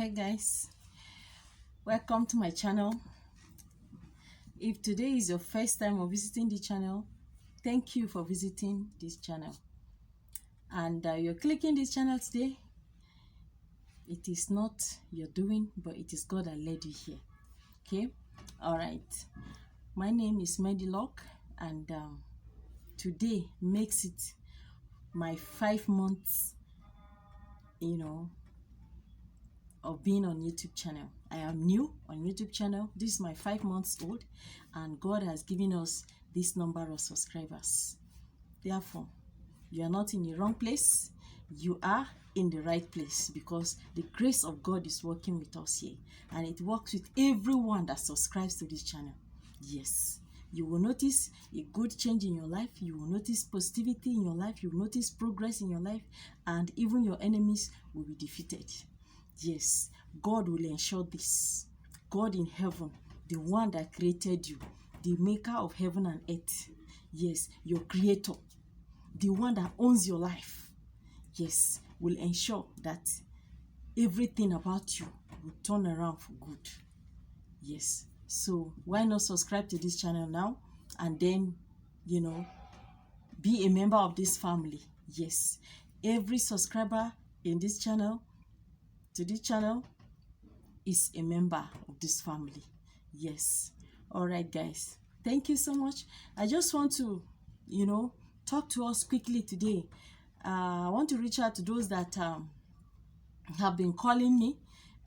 Hey guys, welcome to my channel. If today is your first time of visiting the channel, thank you for visiting this channel. And you're clicking this channel today, it is not your doing, but it is God that led you here. Okay, all right. My name is Medilock, and today makes it my 5 months, of being on YouTube channel. I am new on YouTube channel. This is my 5 months old, and God has given us this number of subscribers. Therefore, you are not in the wrong place. You are in the right place, because the grace of God is working with us here, and it works with everyone that subscribes to this channel. Yes, you will notice a good change in your life. You will notice positivity in your life. You will notice progress in your life, and even your enemies will be defeated. Yes, God will ensure this. God in heaven, the one that created you, the maker of heaven and earth. Yes, your creator, the one that owns your life. Yes, will ensure that everything about you will turn around for good. Yes, so why not subscribe to this channel now, and then, be a member of this family. Yes, every subscriber in this channel, to this channel, is a member of this family. Yes, all right guys, thank you so much. I just want to talk to us quickly today. I want to reach out to those that have been calling me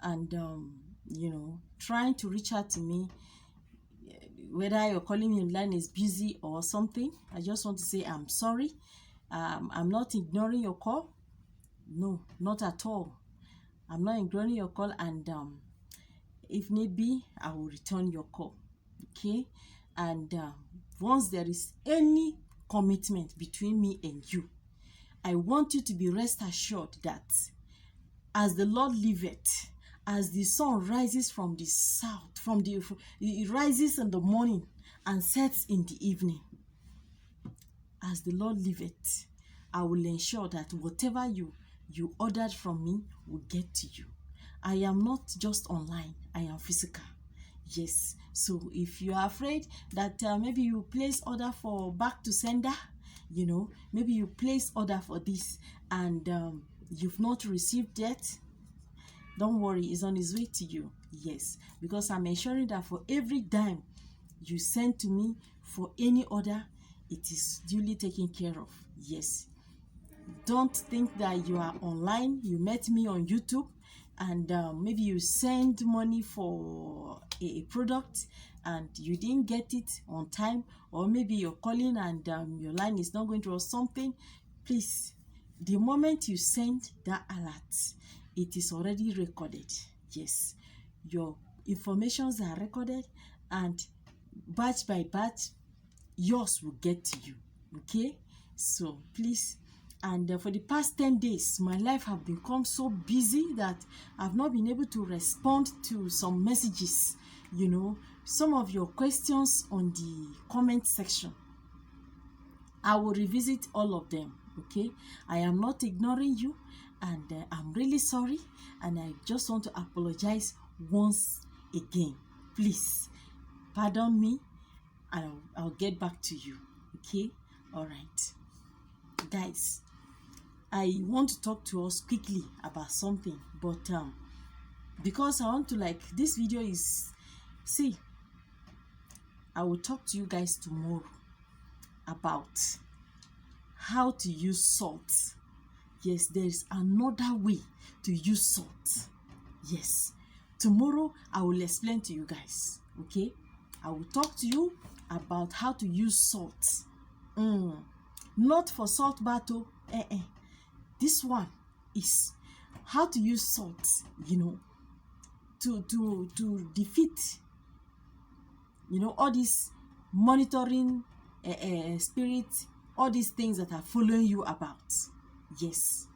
and trying to reach out to me. Whether you're calling me online is busy or something, I just want to say I'm sorry. I'm not ignoring your call. No, not at all. I'm not ignoring your call, and if need be, I will return your call. Okay, and once there is any commitment between me and you, I want you to be rest assured that as the Lord liveth, as the sun rises from the south, it rises in the morning and sets in the evening, as the Lord liveth, I will ensure that whatever you ordered from me will get to you. I am not just online, I am physical. Yes, so if you are afraid that maybe you place order for back to sender, maybe you place order for this and you've not received yet, don't worry, it's on its way to you. Yes, because I'm ensuring that for every dime you send to me for any order, it is duly taken care of. Yes, don't think that you are online, you met me on YouTube, and maybe you send money for a product and you didn't get it on time, or maybe you're calling and your line is not going through or something. Please, the moment you send that alert, it is already recorded. Yes, your informations are recorded, and batch by batch yours will get to you. Okay, so please. And for the past 10 days, my life have become so busy that I've not been able to respond to some messages, some of your questions on the comment section. I will revisit all of them. Okay, I am not ignoring you, and I'm really sorry, and I just want to apologize once again. Please pardon me, and I'll get back to you. Okay, all right guys, I want to talk to us quickly about something, but because I want to, this video is, see, I will talk to you guys tomorrow about how to use salt. Yes, there is another way to use salt. Yes, tomorrow I will explain to you guys. Okay, I will talk to you about how to use salt. Not for salt battle. This one is how to use salt, to defeat, all these monitoring spirit, all these things that are following you about. Yes,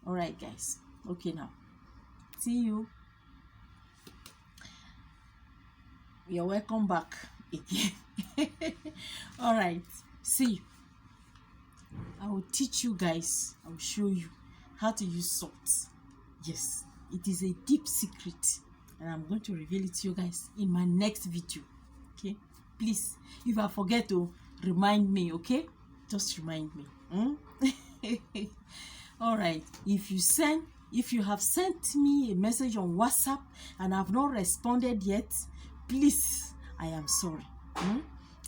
all right guys. Okay, now see you. You're welcome back again. All right, see, I will teach you guys, I will show you how to use salt. Yes, It is a deep secret, and I'm going to reveal it to you guys in my next video. Okay, please, if I forget to remind me, okay, just remind me. All right, if you have sent me a message on WhatsApp and I've not responded yet, please, I am sorry.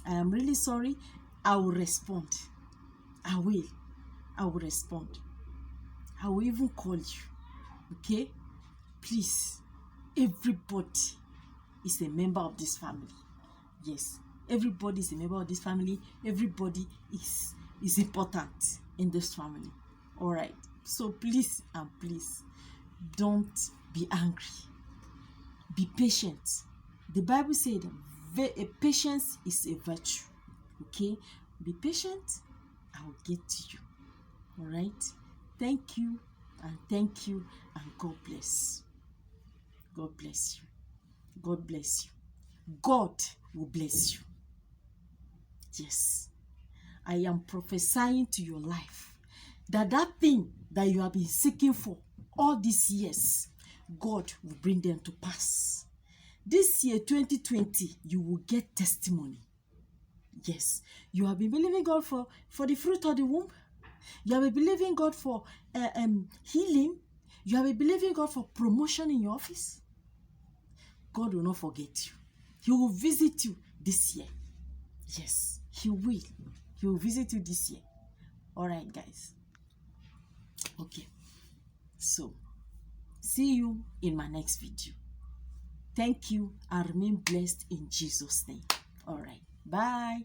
I am really sorry. I will respond. I will respond. I will even call you. Okay, please, everybody is a member of this family. Yes, everybody is a member of this family. Everybody is important in this family. All right, so please and please, don't be angry. Be patient. The Bible said patience is a virtue. Okay, be patient. I will get to you. All right, thank you, and God bless. God bless you. God bless you. God will bless you. Yes, I am prophesying to your life that thing that you have been seeking for all these years, God will bring them to pass. This year 2020, you will get testimony. Yes, you have been believing God for the fruit of the womb. You have been believing God for healing. You have been believing God for promotion in your office. God will not forget you. He will visit you this year. Yes, He will. He will visit you this year. All right, guys. Okay. So, see you in my next video. Thank you, and remain blessed in Jesus' name. All right. Bye.